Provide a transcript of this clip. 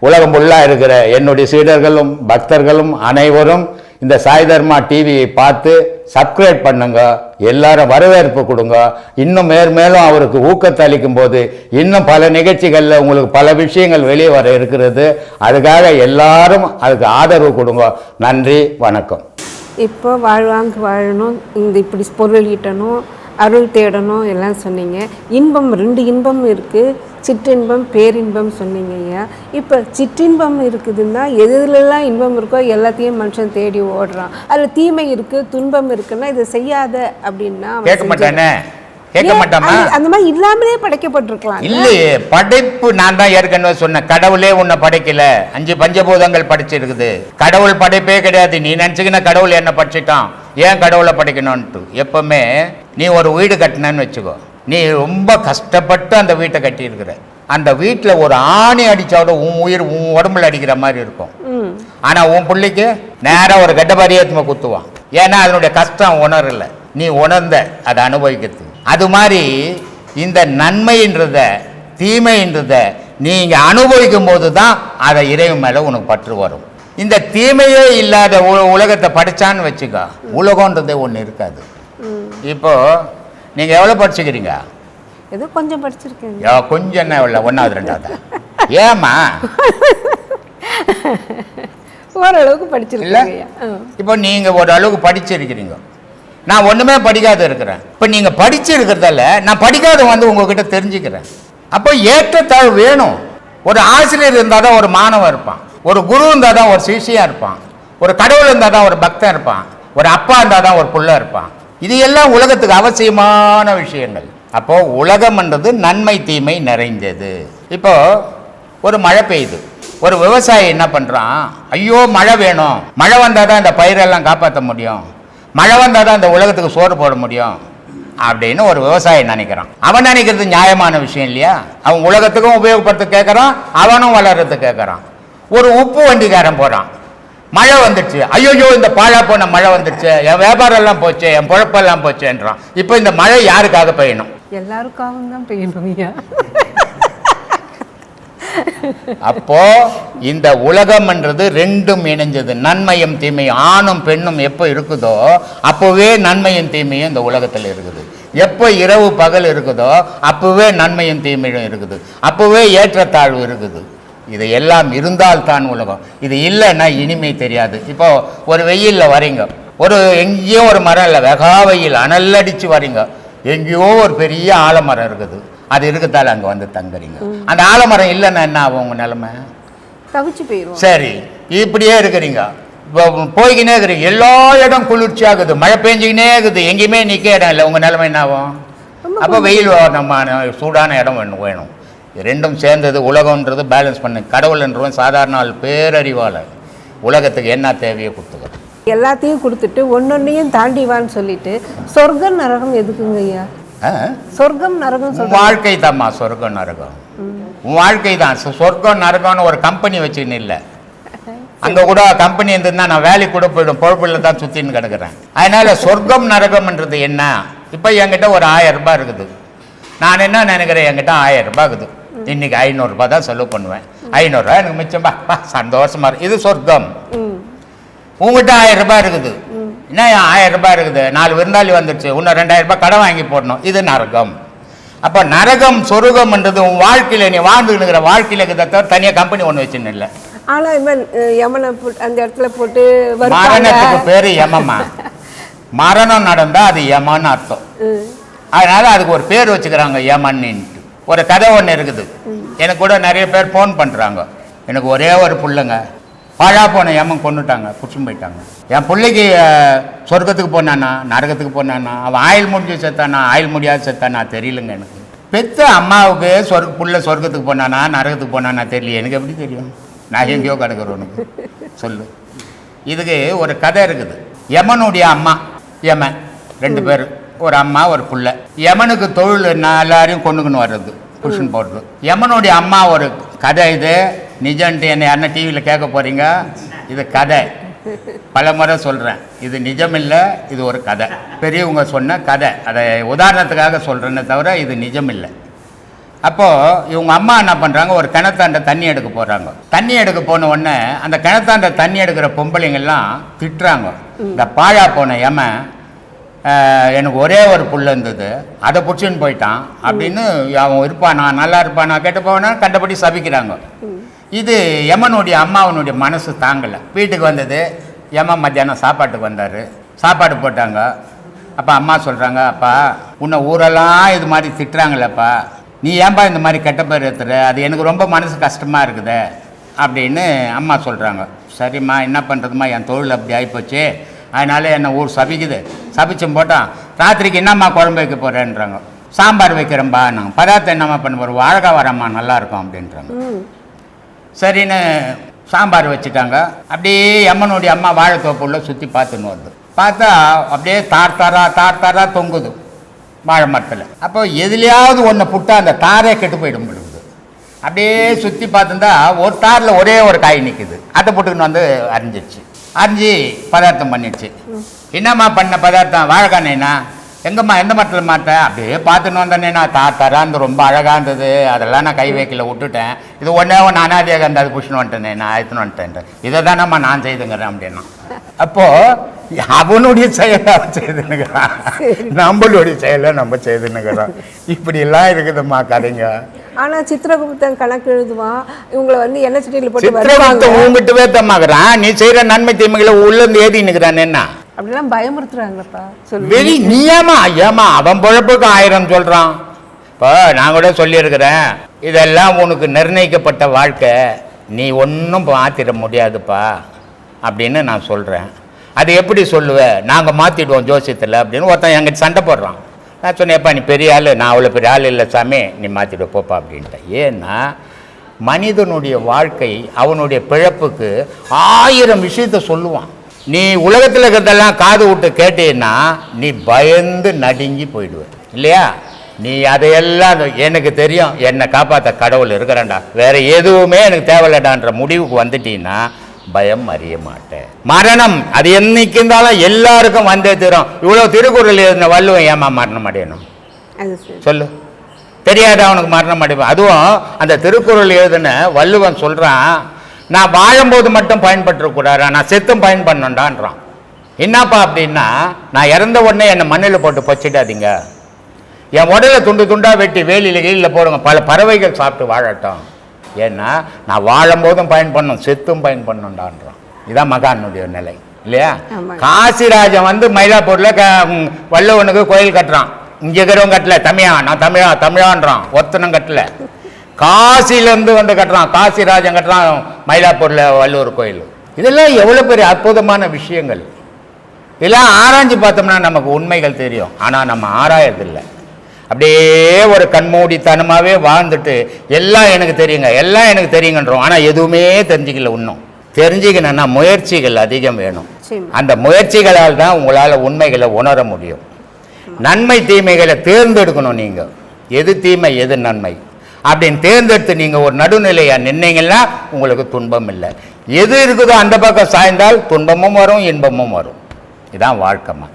உலகம் ஃபுல்லாக இருக்கிற என்னுடைய சீடர்களும் பக்தர்களும் அனைவரும் இந்த சாய் தர்மா டிவியை பார்த்து சப்ஸ்கிரைப் பண்ணுங்க, எல்லாரும் வரவேற்பு கொடுங்க. இன்னும் மேலும் அவருக்கு ஊக்கத்தை அளிக்கும் போது இன்னும் பல நிகழ்ச்சிகளில் உங்களுக்கு பல விஷயங்கள் வெளியே வர இருக்கிறது. அதுக்காக எல்லாரும் அதுக்கு ஆதரவு கொடுங்க. நன்றி, வணக்கம். இப்போ வாழ்வாங்கு வாழணும், இந்த இப்படி பொருள் ஈட்டணும், அருள் தேடணும் எல்லாம் சொன்னீங்க. இன்பம் 2 இன்பம் இருக்குது, சிற்றின்பம் பேரின்பம் சொன்னீங்க ஐயா. இப்போ சிற்றின்பம் இருக்குதுன்னா எதுலெல்லாம் இன்பம் இருக்கோ எல்லாத்தையும் மனுஷன் தேடி ஓடுறான். அதில் தீமை இருக்குது, துன்பம் இருக்குன்னா இதை செய்யாத அப்படின்னா கேட்க மாட்டானே, கேட்க மாட்டாமா? அந்த மாதிரி இல்லாமலே படைக்கப்பட்டிருக்கலாம் இல்லையே. படைப்பு நான் தான் ஏற்கனவே சொன்னேன், கடவுளே உன்னை படைக்கல, 5 பஞ்சபூதங்கள் படைச்சிருக்குது. கடவுள் படைப்பே கிடையாது. நீ நினச்சிக்கின கடவுள் என்ன படைச்சிட்டான், ஏன் கடவுளை படைக்கணும்ட்டு. எப்பவுமே நீ ஒரு வீடு கட்டினன்னு வச்சுக்கோ, நீ ரொம்ப கஷ்டப்பட்டு அந்த வீட்டை கட்டியிருக்கிற, அந்த வீட்டில் ஒரு ஆணி அடித்தாவோட உன் உயிர் உன் உடம்புல அடிக்கிற மாதிரி இருக்கும். ஆனால் உன் பிள்ளைக்கு நேராக ஒரு கட்டபாரியாத்மா குத்துவான். ஏன்னா அதனுடைய கஷ்டம் உணரல, நீ உணர்ந்த அதை அனுபவிக்கிறது. அது மாதிரி இந்த நன்மைன்றத தீமைன்றத நீங்கள் அனுபவிக்கும் போது தான் அதை இறைவன் மேலே உனக்கு பற்று வரும். இந்த தீமையே இல்லாத உலகத்தை படித்தான்னு வச்சுக்கோ, உலகன்றதே ஒன்று இருக்காது. இப்போ நீங்கள் எவ்வளோ படிச்சுக்கிறீங்க? ஏதோ கொஞ்சம் படிச்சிருக்கேன். கொஞ்சம் என்ன இல்லை, 1வது 2வது. ஏமா ஓரளவுக்கு படிச்சிருக்கீங்க. இப்போ நீங்கள் ஒரு அளவுக்கு படிச்சிருக்கிறீங்க, நான் ஒன்றுமே படிக்காத இருக்கிறேன். இப்போ நீங்கள் படிச்சிருக்கிறதால நான் படிக்காத வந்து உங்ககிட்ட தெரிஞ்சுக்கிறேன். அப்போ ஏற்றத்தாழ்வு வேணும். ஒரு ஆசிரியர் இருந்தால் தான் ஒரு மாணவன் இருப்பான், ஒரு குரு இருந்தால் தான் ஒரு சிஷியாக இருப்பான், ஒரு கடவுள் இருந்தால் தான் ஒரு பக்தன் இருப்பான், ஒரு அப்பா இருந்தால் தான் ஒரு புள்ள இருப்பான். இது எல்லாம் உலகத்துக்கு அவசியமான விஷயங்கள். அப்போ உலகம்ன்றது நன்மை தீமை நிறைந்தது. இப்போ ஒரு மழை பெய்யுது, ஒரு விவசாயி என்ன பண்ணுறான், ஐயோ மழை வேணும், மழை வந்தால் தான் இந்த பயிரெல்லாம் காப்பாற்ற முடியும், மழை வந்தால் தான் இந்த உலகத்துக்கு சோறு போட முடியும் அப்படின்னு ஒரு விவசாயி நினைக்கிறான். அவன் நினைக்கிறது நியாயமான விஷயம் இல்லையா? அவன் உலகத்துக்கும் உபயோகப்படுத்த கேட்குறான், அவனும் வளர்றது கேட்குறான். ஒரு உப்பு வண்டிக்காரன் போகிறான், மழை வந்துடுச்சு, ஐயோயோ இந்த பாழா போன மழை வந்துடுச்சு, என் வியாபாரம் எல்லாம் போச்சு, என் பொழப்பெல்லாம் போச்சுன்றான். இப்போ இந்த மழை யாருக்காக பெய்யணும்? எல்லாருக்காகவும் தான் பெய்யணும். அப்போ இந்த உலகம்ன்றது 2ம் இணைஞ்சது, நன்மையும் தீமையும். ஆணும் பெண்ணும் எப்போ இருக்குதோ அப்போவே நன்மையும் தீமையும் இந்த உலகத்தில் இருக்குது. எப்போ இரவு பகல் இருக்குதோ அப்போவே நன்மையும் தீமையும் இருக்குது, அப்போவே ஏற்றத்தாழ்வு இருக்குது. இது எல்லாம் இருந்தால்தான் உலகம். இது இல்லைன்னா இனிமை தெரியாது. இப்போ ஒரு வெயிலில் வரீங்க, ஒரு எங்கேயோ ஒரு மரம் இல்லை, வெகா வெயில் அனல்லடிச்சு வரீங்க, எங்கேயோ ஒரு பெரிய ஆலமரம் இருக்குது, அது இருக்குதால அங்கே வந்து தங்குறீங்க. அந்த ஆலமரம் இல்லைன்னா என்ன ஆகும் உங்கள் நிலைமை? தவிச்சு போயிடும். சரி, இப்படியே இருக்கிறீங்க, போய்கினே இருக்கிறீங்க, எல்லா இடம் குளிர்ச்சியாகுது, மழை பெஞ்சிக்கினே இருக்குது, எங்கேயுமே நிற்க இடம் இல்லை, உங்கள் நிலைமை என்ன ஆகும்? அப்போ வெயில் நம்ம சூடான இடம் வேணும். 2ம் சேர்ந்தது உலகம்ன்றது பேலன்ஸ் பண்ணு. கடவுள்ன்றவன் சாதாரண ஆள், பேரறிவாளர், உலகத்துக்கு என்ன தேவையோ கொடுத்துக்க, எல்லாத்தையும் கொடுத்துட்டு ஒன்னொன்னையும் தாண்டிவான்னு சொல்லிட்டு சொர்க்கம் நரகம் எதுக்குங்க ஐயா? சொர்க்கம் நரகம் வாழ்க்கை தான்மா, சொர்க்கம் நரகம் உன் வாழ்க்கை தான். சொர்க்கம் நரகம்னு ஒரு கம்பெனி வச்சுன்னு இல்லை, அங்கே கூட கம்பெனி இருந்ததுன்னா நான் வேலைக்கு கூட போயிடும், பொழப்பில் தான் சுற்றின்னு கிடக்கிறேன். அதனால சொர்க்கம் நரகம்ன்றது என்ன? இப்போ என்கிட்ட ஒரு 1000 ரூபாய் இருக்குது, நான் என்ன நினைக்கிறேன், என்கிட்ட 1000 ரூபாய் இருக்குது, இன்னைக்கு 500 ரூபாய் தான் செலவு பண்ணுவேன், 500 ரூபாய் எனக்கு மிச்சம்பா, சந்தோஷமா இருக்கு, இது சொர்க்கம். உங்ககிட்ட 1000 ரூபாய் இருக்குது, என்ன 1000 ரூபாய் இருக்குது, 4 விருந்தாளி வந்துடுச்சு, இன்னும் 2000 ரூபாய் கடன் வாங்கி போடணும், இது நரகம். அப்போ நரகம் சொர்க்கம்ன்றது உன் வாழ்க்கையில் நீ வாழ்ந்துக்கிற வாழ்க்கையில் இருக்கிறத தனியாக கம்பெனி ஒன்று வச்சுன்னு இல்லை. அந்த இடத்துல போட்டு மரணத்துக்கு பேர் யமமா, மரணம் நடந்தால் அது யமான்னு அர்த்தம். அதனால அதுக்கு ஒரு பேர் வச்சுக்கிறாங்க யமன்னின்ட்டு. ஒரு கதை ஒன்று இருக்குது, எனக்கு கூட நிறைய பேர் ஃபோன் பண்ணுறாங்க, எனக்கு ஒரே ஒரு பிள்ளைங்க, பாழா போன யமன் கொண்டுட்டாங்க, புடிச்சும் போயிட்டாங்க. என் பிள்ளைக்கு சொர்க்கத்துக்கு போனானா நரகத்துக்கு போனானா, அவன் ஆயில் முடிஞ்சு செத்தானா ஆயில் முடியாது செத்தானா தெரியலங்க எனக்கு. பெத்த அம்மாவுக்கு புள்ள சொர்க்கத்துக்கு போனானா நரகத்துக்கு போனானா தெரியல, எனக்கு எப்படி தெரியும்? நான் எங்கேயோ கிடக்கிறவனுக்கு சொல்லு. இதுக்கு ஒரு கதை இருக்குது. யமனுடைய அம்மா யமன் 2 பேர், ஒரு அம்மா ஒரு புள்ள. யமனுக்கு தொழில் எல்லாரையும் கொண்டுக்குன்னு வர்றது, புருஷன் போடுறது. யமனுடைய அம்மா ஒரு கதை, இது நிஜம்ட்டு என்ன யாருன்னா டிவியில் கேட்க போகிறீங்க, இது கதை, பல முறை சொல்கிறேன், இது நிஜம் இல்லை, இது ஒரு கதை, பெரியவங்க சொன்ன கதை, அதை உதாரணத்துக்காக சொல்கிறேன்னே தவிர இது நிஜம் இல்லை. அப்போது இவங்க அம்மா என்ன பண்ணுறாங்க, ஒரு கிணத்தாண்ட தண்ணி எடுக்க போகிறாங்க. தண்ணி எடுக்க போன உடனே அந்த கிணத்தாண்ட தண்ணி எடுக்கிற பொம்பளைங்கெல்லாம் திட்டுறாங்க. இந்த பாழா போன எனக்கு ஒரே ஒரு புள்ள இருந்தது, அதை பிடிச்சின்னு போயிட்டான் அப்படின்னு அவன் இருப்பானா, நல்லா இருப்பானா, கெட்டு போவானா, கண்டபடி சபிக்கிறாங்க. இது யமனுடைய அம்மாவனுடைய மனசு தாங்கலை. வீட்டுக்கு வந்தது, யமன் மத்தியானம் சாப்பாட்டுக்கு வந்தார். சாப்பாடு போட்டாங்க. அப்போ அம்மா சொல்கிறாங்க, அப்பா உன்னை ஊரெல்லாம் இது மாதிரி திட்டுறாங்களேப்பா, நீ ஏன்பா இந்த மாதிரி கெட்ட பேர் ஏற்றுற, அது எனக்கு ரொம்ப மனசு கஷ்டமாக இருக்குது அப்படின்னு அம்மா சொல்கிறாங்க. சரிம்மா, என்ன பண்ணுறதுமா, என் தொழில் அப்படி ஆகிப்போச்சு, அதனால என்னை ஊர் சபிக்குது, சபிச்சும் போட்டான். ராத்திரிக்கு என்னம்மா குழம்பு வைக்க போகிறேன்றாங்க. சாம்பார் வைக்கிறேன்பா. நாங்கள் பதார்த்தம் என்னம்மா பண்ண போகிறோம், வாழகா வரம்மா நல்லாயிருக்கும் அப்படின்றாங்க. சரின்னு சாம்பார் வச்சுட்டாங்க. அப்படியே அம்மனுடைய அம்மா வாழைத்தோப்புள்ள சுற்றி பார்த்துன்னு வருது. பார்த்தா அப்படியே தார் தாரா தொங்குது வாழை மரத்தில். அப்போ எதுலையாவது ஒன்று புட்டா அந்த தாரே கெட்டு போயிடும் பொழுது. அப்படியே சுற்றி பார்த்துருந்தா ஒரு தாரில் ஒரே ஒரு காய் நிற்குது. அதை போட்டுக்கின்னு வந்து அரிஞ்சிடுச்சு. அரிஞ்சு பதார்த்தம் பண்ணிடுச்சு. என்னம்மா பண்ண பதார்த்தம், வாழைக்கானேண்ணா, எங்கம்மா எந்த மரத்தில் மாட்டேன், அப்படியே பார்த்துன்னு வந்தேனேண்ணா, தாராந்து ரொம்ப அழகாக இருந்தது, அதெல்லாம் நான் கை வைக்கல விட்டுட்டேன், இது ஒன்றே ஒன்று அனாதியாக அந்த அது புஷ்ணு வந்துட்டேனே, நான் ஆயிரத்துன்னு வந்துட்டேன், இதை தானம்மா நான் செய்துங்கிறேன் அப்படின்னா. அப்போது அவனுடைய செயலை அவன் செய்துன்னுக்கிறான், நம்மளுடைய செயலை நம்ம செய்துன்னுக்கிறோம். இப்படிலாம் இருக்குதும்மா கதைங்க. ஆனா சித்திரகுப்தன் கணக்கு எழுதுவான், இவங்களை வந்து என்ன சட்டியில் போட்டு சித்திரகுப்தன் உங்ககிட்டவே தம்மாக்குறான், நீ செய்கிற நன்மை தீமைகளை உள்ளேருந்து ஏறி நிற்கிறான். என்ன அப்படிலாம் பயமுறுத்துறாங்கப்பா சொல்லி. வெளி நீ ஏமா அவன் பொழப்புக்கு 1000 சொல்கிறான். இப்போ நான் கூட சொல்லியிருக்கிறேன், இதெல்லாம் உனக்கு நிர்ணயிக்கப்பட்ட வாழ்க்கை, நீ ஒன்றும் மாற்றிட முடியாதுப்பா அப்படின்னு நான் சொல்கிறேன். அது எப்படி சொல்லுவேன், நாங்கள் மாற்றிடுவோம் ஜோசியத்தில் அப்படின்னு ஒருத்தன் எங்கிட்ட சண்டை போடுறான். நான் சொன்னேன்ப்பா, நீ பெரிய ஆள், நான் அவ்வளோ பெரிய ஆள் இல்லை சாமி, நீ மாற்றிட்டு போப்பா அப்படின்ட்டேன். ஏன்னா மனிதனுடைய வாழ்க்கை அவனுடைய பிழப்புக்கு 1000 விஷயத்த சொல்லுவான். நீ உலகத்தில் இருக்கிறதெல்லாம் காது விட்டு கேட்டீன்னா நீ பயந்து நடுங்கி போயிடுவேன் இல்லையா. நீ அதையெல்லாம் எனக்கு தெரியும், என்னை காப்பாற்ற கடவுள் இருக்கிறான்டா, வேற எதுவுமே எனக்கு தேவையில்லடான்ற முடிவுக்கு வந்துட்டீங்கன்னா பயம் அறிய மாட்டேன். மரணம் அது என்னைக்கு இருந்தாலும் எல்லாருக்கும் வந்தே தரும். இவ்வளோ திருக்குறள் எழுதின வள்ளுவன் ஏமா மரணம் அடையணும் சொல்லு, தெரியாத அவனுக்கு மரணம் அடைவான். அதுவும் அந்த திருக்குறள் எழுதின வள்ளுவன் சொல்கிறான், நான் வாழும்போது மட்டும் பயன்பட்டுறக்கூடாது, நான் செத்தும் பயன்படணுன்றான். என்னப்பா அப்படின்னா, நான் இறந்த உடனே என்னை மண்ணில் போட்டு பச்சிடாதீங்க, என் உடலை துண்டு துண்டாக வெட்டி வேலியில் கீழில் போடுங்க, பல பறவைகள் சாப்பிட்டு வாழட்டும், ஏன்னா நான் வாழும்போதும் பயன்படணும் செத்தும் பயன்படணுன்றான். இதுதான் மகானுடைய நிலை இல்லையா. காசிராஜன் வந்து மயிலாப்பூரில் வள்ளுவனுக்கு கோயில் கட்டுறான். இங்கே இருக்கிறவங்க கட்டல, நான் தமிழான்றான், ஒத்தனும் கட்டல, காசிலேருந்து வந்து கட்டுறான், காசிராஜன் கட்டுறான் மயிலாப்பூரில் வள்ளுவர் கோயில். இதெல்லாம் எவ்வளோ பெரிய அற்புதமான விஷயங்கள். இதெல்லாம் ஆராய்ஞ்சு பார்த்தோம்னா நமக்கு உண்மைகள் தெரியும். ஆனால் நம்ம ஆராயறதில்லை, அப்படியே ஒரு கண்மூடித்தனமாகவே வாழ்ந்துட்டு எல்லாம் எனக்கு தெரியுங்க எல்லாம் எனக்கு தெரியுங்கன்றோம். ஆனால் எதுவுமே தெரிஞ்சுக்கல. இன்னும் தெரிஞ்சுக்கணுன்னா முயற்சிகள் அதிகம் வேணும். அந்த முயற்சிகளால் தான் உங்களால் உண்மைகளை உணர முடியும். நன்மை தீமைகளை தேர்ந்தெடுக்கணும். நீங்கள் எது தீமை எது நன்மை அப்படின்னு தேர்ந்தெடுத்து நீங்கள் ஒரு நடுநிலையாக நின்னீங்கன்னா உங்களுக்கு துன்பம் இல்லை. எது இருக்குதோ அந்த பக்கம் சாய்ந்தால் துன்பமும் வரும் இன்பமும் வரும். இதுதான் வாழ்க்கைமா.